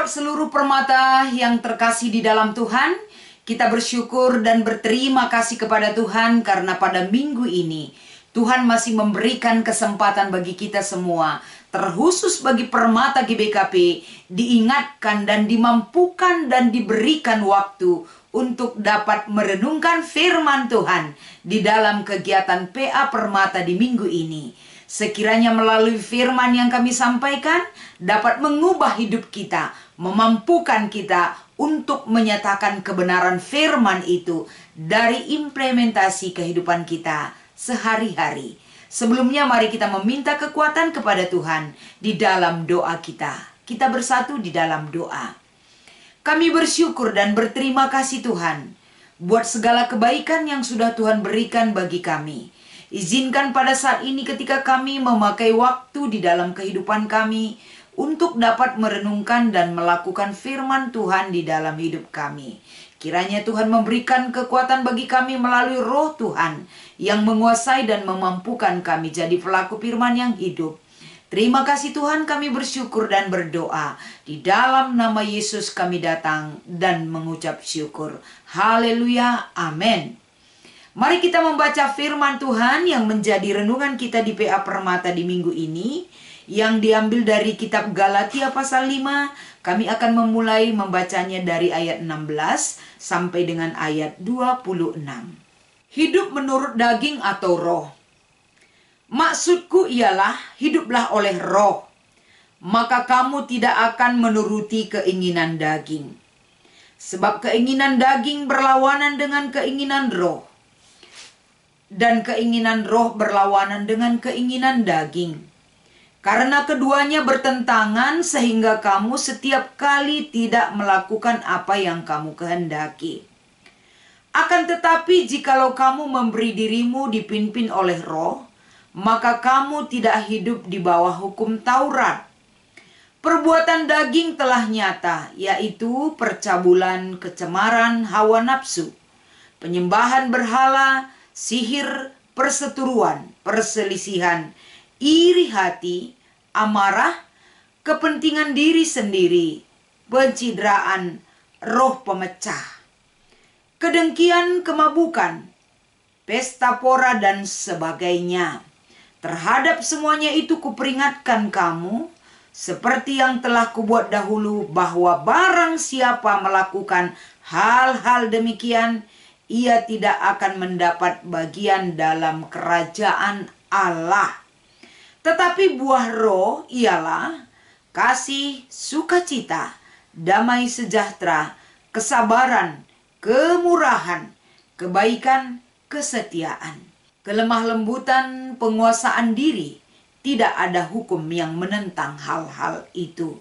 buat seluruh permata yang terkasih di dalam Tuhan, kita bersyukur dan berterima kasih kepada Tuhan karena pada minggu ini Tuhan masih memberikan kesempatan bagi kita semua, terkhusus bagi permata GBKP, diingatkan dan dimampukan dan diberikan waktu untuk dapat merenungkan firman Tuhan di dalam kegiatan PA Permata di minggu ini. Sekiranya melalui firman yang kami sampaikan dapat mengubah hidup kita, memampukan kita untuk menyatakan kebenaran firman itu dari implementasi kehidupan kita sehari-hari. Sebelumnya mari kita meminta kekuatan kepada Tuhan di dalam doa kita. Kita bersatu di dalam doa. Kami bersyukur dan berterima kasih Tuhan buat segala kebaikan yang sudah Tuhan berikan bagi kami. Izinkan pada saat ini ketika kami memakai waktu di dalam kehidupan kami untuk dapat merenungkan dan melakukan firman Tuhan di dalam hidup kami. Kiranya Tuhan memberikan kekuatan bagi kami melalui Roh Tuhan yang menguasai dan memampukan kami jadi pelaku firman yang hidup. Terima kasih Tuhan, kami bersyukur dan berdoa. Di dalam nama Yesus kami datang dan mengucap syukur. Haleluya, amin. Mari kita membaca firman Tuhan yang menjadi renungan kita di PA Permata di minggu ini, yang diambil dari kitab Galatia pasal 5. Kami akan memulai membacanya dari ayat 16 sampai dengan ayat 26. Hidup menurut daging atau roh. Maksudku ialah hiduplah oleh roh, maka kamu tidak akan menuruti keinginan daging. Sebab keinginan daging berlawanan dengan keinginan roh, dan keinginan roh berlawanan dengan keinginan daging. Karena keduanya bertentangan sehingga kamu setiap kali tidak melakukan apa yang kamu kehendaki. Akan tetapi jikalau kamu memberi dirimu dipimpin oleh roh, maka kamu tidak hidup di bawah hukum Taurat. Perbuatan daging telah nyata, yaitu percabulan, kecemaran, hawa nafsu, penyembahan berhala, sihir, perseteruan, perselisihan, iri hati, amarah, kepentingan diri sendiri, pencitraan, roh pemecah, kedengkian, kemabukan, pesta pora dan sebagainya. Terhadap semuanya itu kuperingatkan kamu, seperti yang telah kubuat dahulu, bahwa barang siapa melakukan hal-hal demikian, ia tidak akan mendapat bagian dalam kerajaan Allah. Tetapi buah roh ialah kasih, sukacita, damai sejahtera, kesabaran, kemurahan, kebaikan, kesetiaan, kelemah lembutan, penguasaan diri. Tidak ada hukum yang menentang hal-hal itu.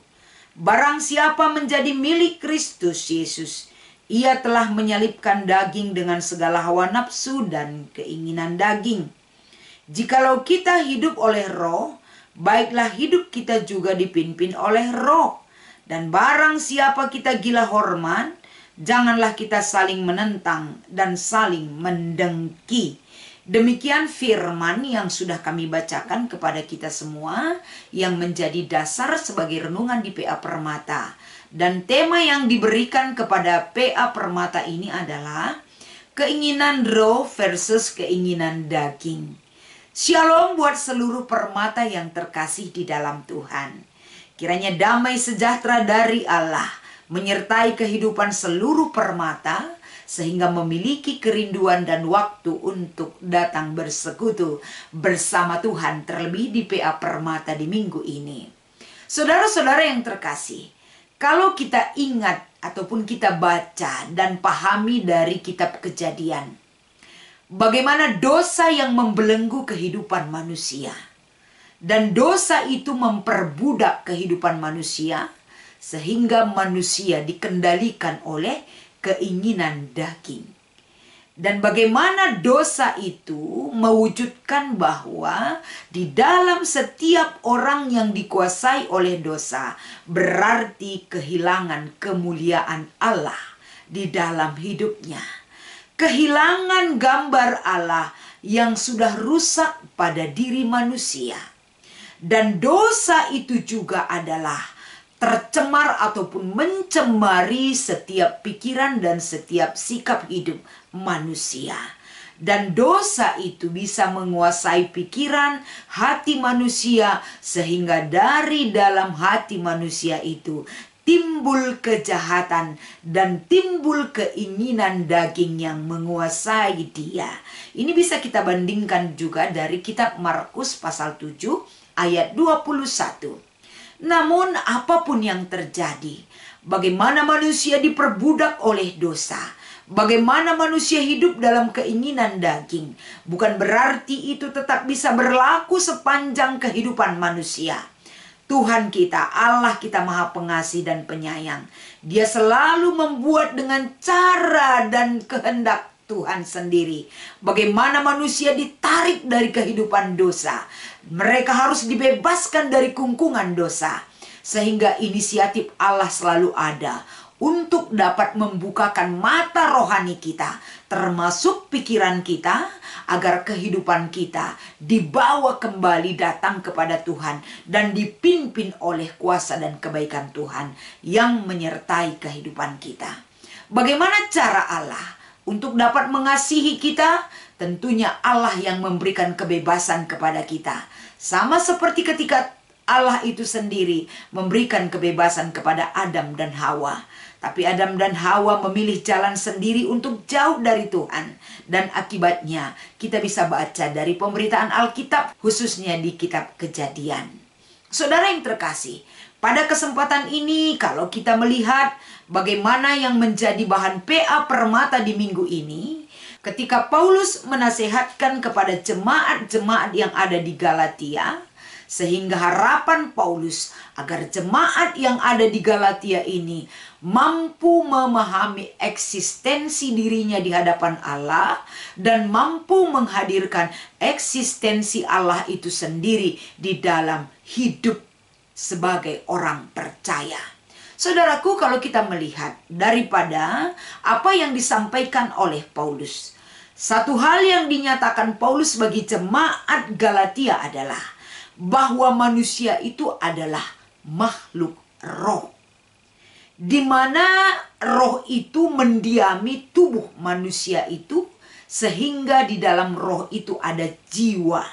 Barang siapa menjadi milik Kristus Yesus, ia telah menyalibkan daging dengan segala hawa nafsu dan keinginan daging. Jikalau kita hidup oleh roh, baiklah hidup kita juga dipimpin oleh roh. Dan barang siapa kita gila hormat, janganlah kita saling menentang dan saling mendengki. Demikian firman yang sudah kami bacakan kepada kita semua, yang menjadi dasar sebagai renungan di PA Permata. Dan tema yang diberikan kepada PA Permata ini adalah keinginan roh versus keinginan daging. Shalom buat seluruh permata yang terkasih di dalam Tuhan. Kiranya damai sejahtera dari Allah menyertai kehidupan seluruh permata, sehingga memiliki kerinduan dan waktu untuk datang bersekutu bersama Tuhan, terlebih di PA Permata di minggu ini. Saudara-saudara yang terkasih, kalau kita ingat ataupun kita baca dan pahami dari kitab Kejadian, bagaimana dosa yang membelenggu kehidupan manusia. Dan dosa itu memperbudak kehidupan manusia, sehingga manusia dikendalikan oleh keinginan daging. Dan bagaimana dosa itu mewujudkan bahwa di dalam setiap orang yang dikuasai oleh dosa, berarti kehilangan kemuliaan Allah di dalam hidupnya. Kehilangan gambar Allah yang sudah rusak pada diri manusia. Dan dosa itu juga adalah tercemar ataupun mencemari setiap pikiran dan setiap sikap hidup manusia. Dan dosa itu bisa menguasai pikiran, hati manusia, sehingga dari dalam hati manusia itu timbul kejahatan dan timbul keinginan daging yang menguasai dia. Ini bisa kita bandingkan juga dari kitab Markus pasal 7 ayat 21. Namun apapun yang terjadi, bagaimana manusia diperbudak oleh dosa, bagaimana manusia hidup dalam keinginan daging, bukan berarti itu tetap bisa berlaku sepanjang kehidupan manusia. Tuhan kita, Allah kita Maha Pengasih dan Penyayang. Dia selalu membuat dengan cara dan kehendak Tuhan sendiri. Bagaimana manusia ditarik dari kehidupan dosa. Mereka harus dibebaskan dari kungkungan dosa. Sehingga inisiatif Allah selalu ada untuk dapat membukakan mata rohani kita, termasuk pikiran kita, agar kehidupan kita dibawa kembali datang kepada Tuhan dan dipimpin oleh kuasa dan kebaikan Tuhan yang menyertai kehidupan kita. Bagaimana cara Allah untuk dapat mengasihi kita? Tentunya Allah yang memberikan kebebasan kepada kita. Sama seperti ketika Allah itu sendiri memberikan kebebasan kepada Adam dan Hawa. Tapi Adam dan Hawa memilih jalan sendiri untuk jauh dari Tuhan. Dan akibatnya kita bisa baca dari pemberitaan Alkitab, khususnya di kitab Kejadian. Saudara yang terkasih, pada kesempatan ini kalau kita melihat bagaimana yang menjadi bahan PA Permata di minggu ini, ketika Paulus menasehatkan kepada jemaat-jemaat yang ada di Galatia, sehingga harapan Paulus agar jemaat yang ada di Galatia ini mampu memahami eksistensi dirinya di hadapan Allah dan mampu menghadirkan eksistensi Allah itu sendiri di dalam hidup sebagai orang percaya. Saudaraku, kalau kita melihat daripada apa yang disampaikan oleh Paulus, satu hal yang dinyatakan Paulus bagi jemaat Galatia adalah bahwa manusia itu adalah makhluk roh, di mana roh itu mendiami tubuh manusia itu, sehingga di dalam roh itu ada jiwa.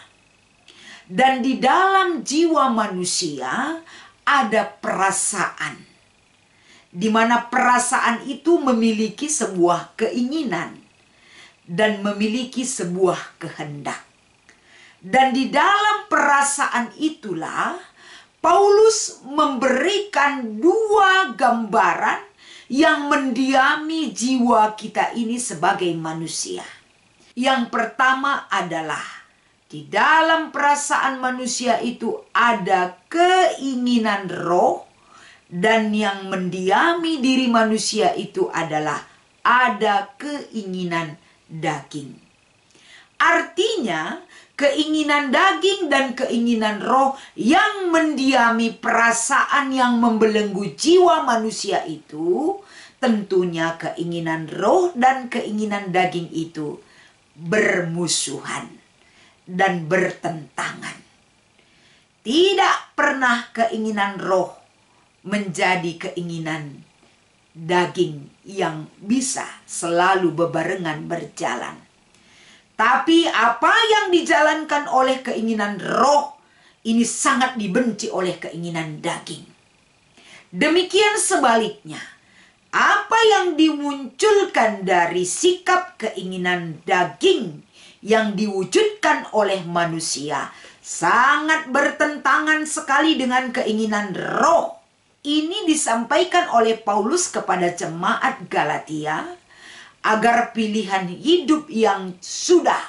Dan di dalam jiwa manusia ada perasaan, di mana perasaan itu memiliki sebuah keinginan dan memiliki sebuah kehendak. Dan di dalam perasaan itulah Paulus memberikan dua gambaran yang mendiami jiwa kita ini sebagai manusia. Yang pertama adalah di dalam perasaan manusia itu ada keinginan roh, dan yang mendiami diri manusia itu adalah ada keinginan daging. Artinya keinginan daging dan keinginan roh yang mendiami perasaan yang membelenggu jiwa manusia itu, tentunya keinginan roh dan keinginan daging itu bermusuhan dan bertentangan. Tidak pernah keinginan roh menjadi keinginan daging yang bisa selalu bebarengan berjalan. Tapi apa yang dijalankan oleh keinginan roh ini sangat dibenci oleh keinginan daging. Demikian sebaliknya, apa yang dimunculkan dari sikap keinginan daging yang diwujudkan oleh manusia sangat bertentangan sekali dengan keinginan roh. Ini disampaikan oleh Paulus kepada jemaat Galatia agar pilihan hidup yang sudah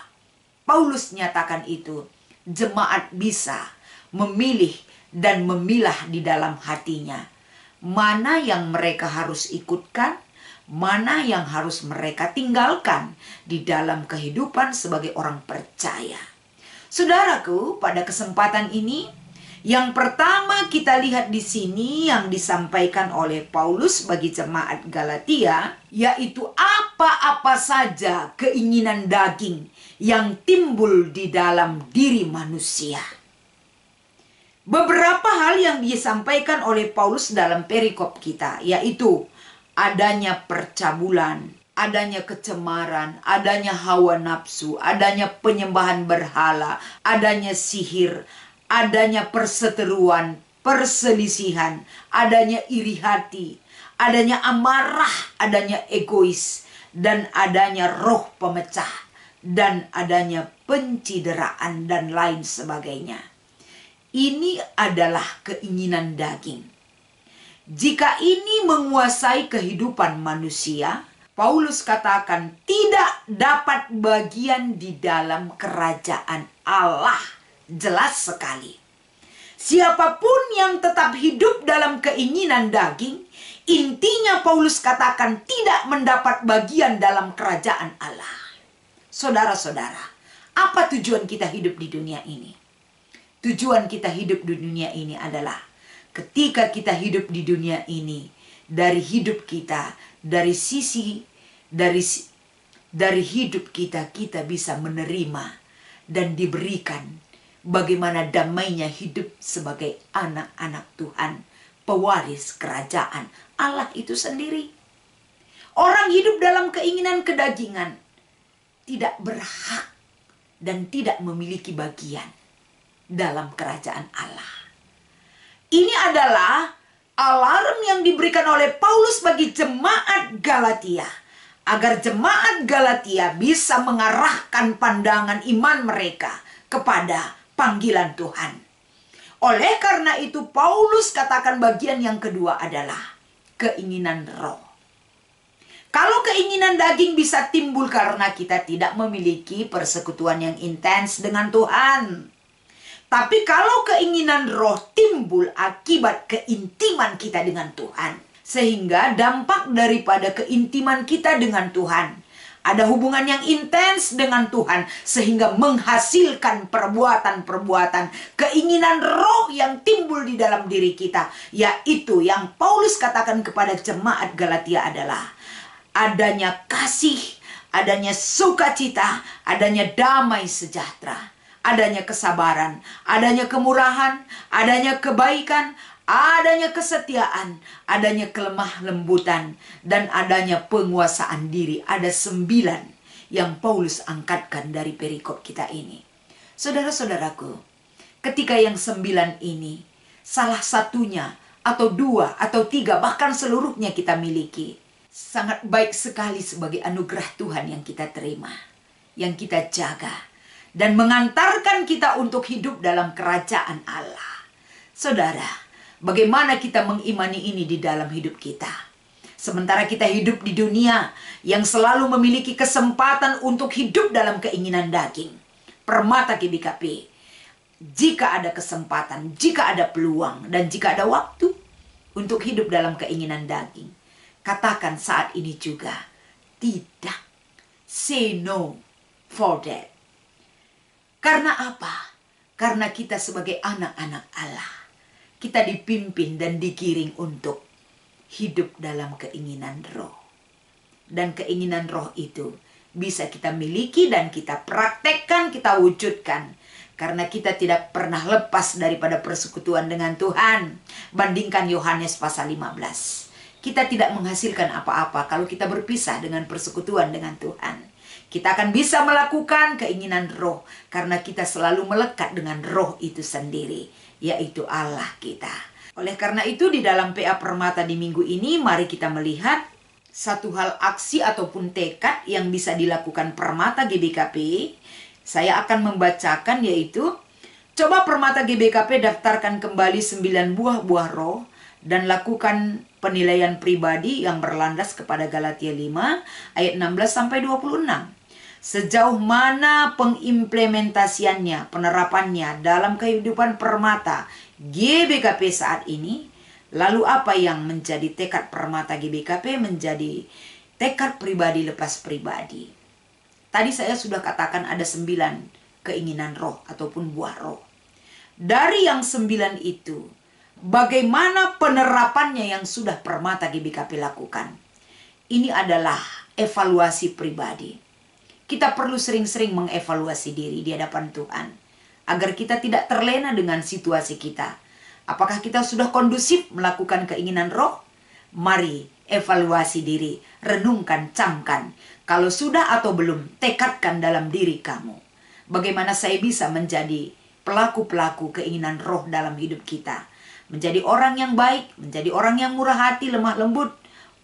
Paulus nyatakan itu, jemaat bisa memilih dan memilah di dalam hatinya mana yang mereka harus ikutkan, mana yang harus mereka tinggalkan di dalam kehidupan sebagai orang percaya. Saudaraku, pada kesempatan ini yang pertama kita lihat di sini yang disampaikan oleh Paulus bagi jemaat Galatia, yaitu apa-apa saja keinginan daging yang timbul di dalam diri manusia. beberapa hal yang disampaikan oleh Paulus dalam perikop kita, yaitu adanya percabulan, adanya kecemaran, adanya hawa nafsu, adanya penyembahan berhala, adanya sihir, adanya perseteruan, perselisihan, adanya iri hati, adanya amarah, adanya egois, dan adanya roh pemecah, dan adanya pencideraan, dan lain sebagainya. Ini adalah keinginan daging. Jika ini menguasai kehidupan manusia, Paulus katakan tidak dapat bagian di dalam kerajaan Allah. Jelas sekali. Siapapun yang tetap hidup dalam keinginan daging, intinya Paulus katakan tidak mendapat bagian dalam kerajaan Allah. Saudara-saudara, apa tujuan kita hidup di dunia ini? Tujuan kita hidup di dunia ini adalah ketika kita hidup di dunia ini, dari hidup kita, dari hidup kita, kita bisa menerima dan diberikan bagaimana damainya hidup sebagai anak-anak Tuhan, pewaris kerajaan Allah itu sendiri. Orang hidup dalam keinginan kedagingan tidak berhak dan tidak memiliki bagian dalam kerajaan Allah. Ini adalah alarm yang diberikan oleh Paulus bagi jemaat Galatia, agar jemaat Galatia bisa mengarahkan pandangan iman mereka kepada panggilan Tuhan. Oleh karena itu Paulus katakan bagian yang kedua adalah keinginan roh. Kalau keinginan daging bisa timbul karena kita tidak memiliki persekutuan yang intens dengan Tuhan. Tapi kalau keinginan roh timbul akibat keintiman kita dengan Tuhan, sehingga dampak daripada keintiman kita dengan Tuhan, ada hubungan yang intens dengan Tuhan, sehingga menghasilkan perbuatan-perbuatan keinginan roh yang timbul di dalam diri kita, yaitu yang Paulus katakan kepada jemaat Galatia adalah adanya kasih, adanya sukacita, adanya damai sejahtera, adanya kesabaran, adanya kemurahan, adanya kebaikan, adanya kesetiaan, adanya kelemah lembutan, dan adanya penguasaan diri. Ada 9 yang Paulus angkatkan dari perikop kita ini. Saudara-saudaraku, ketika yang 9 ini, salah satunya, atau 2, atau 3, bahkan seluruhnya kita miliki, sangat baik sekali sebagai anugerah Tuhan yang kita terima, yang kita jaga, dan mengantarkan kita untuk hidup dalam kerajaan Allah. Saudara, bagaimana kita mengimani ini di dalam hidup kita? Sementara kita hidup di dunia yang selalu memiliki kesempatan untuk hidup dalam keinginan daging. Permata GBKP, jika ada kesempatan, jika ada peluang, dan jika ada waktu untuk hidup dalam keinginan daging, katakan saat ini juga, tidak. Say no for that. Karena apa? Karena kita sebagai anak-anak Allah, kita dipimpin dan digiring untuk hidup dalam keinginan roh. Dan keinginan roh itu bisa kita miliki dan kita praktekkan, kita wujudkan. Karena kita tidak pernah lepas daripada persekutuan dengan Tuhan. Bandingkan Yohanes pasal 15. Kita tidak menghasilkan apa-apa kalau kita berpisah dengan persekutuan dengan Tuhan. Kita akan bisa melakukan keinginan roh karena kita selalu melekat dengan roh itu sendiri, yaitu Allah kita. Oleh karena itu di dalam PA Permata di minggu ini, mari kita melihat satu hal aksi ataupun tekad yang bisa dilakukan Permata GBKP. Saya akan membacakan, yaitu coba Permata GBKP daftarkan kembali 9 buah roh dan lakukan penilaian pribadi yang berlandas kepada Galatia 5 ayat 16 sampai 26. Sejauh mana pengimplementasiannya, penerapannya dalam kehidupan Permata GBKP saat ini? Lalu apa yang menjadi tekad Permata GBKP menjadi tekad pribadi lepas pribadi? Tadi saya sudah katakan ada 9 keinginan roh ataupun buah roh. Dari yang 9 itu, bagaimana penerapannya yang sudah Permata GBKP lakukan? Ini adalah evaluasi pribadi. Kita perlu sering-sering mengevaluasi diri di hadapan Tuhan. agar kita tidak terlena dengan situasi kita. Apakah kita sudah kondusif melakukan keinginan roh? Mari evaluasi diri, renungkan, camkan. Kalau sudah atau belum, tekadkan dalam diri kamu. Bagaimana saya bisa menjadi pelaku-pelaku keinginan roh dalam hidup kita. Menjadi orang yang baik, menjadi orang yang murah hati, lemah lembut,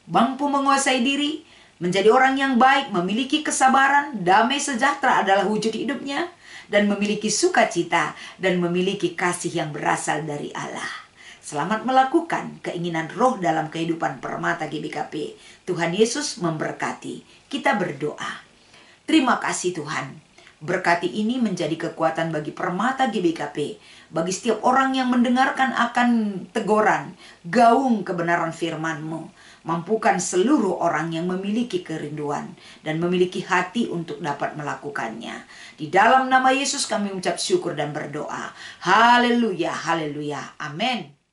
mampu menguasai diri, menjadi orang yang baik, memiliki kesabaran, damai sejahtera adalah wujud hidupnya, dan memiliki sukacita, dan memiliki kasih yang berasal dari Allah. Selamat melakukan keinginan roh dalam kehidupan Permata GBKP. Tuhan Yesus memberkati. Kita berdoa. Terima kasih Tuhan. Berkati ini menjadi kekuatan bagi Permata GBKP. Bagi setiap orang yang mendengarkan akan teguran, gaung kebenaran firman-Mu. Mampukan seluruh orang yang memiliki kerinduan dan memiliki hati untuk dapat melakukannya. Di dalam nama Yesus kami mengucap syukur dan berdoa. Haleluya, haleluya, amin.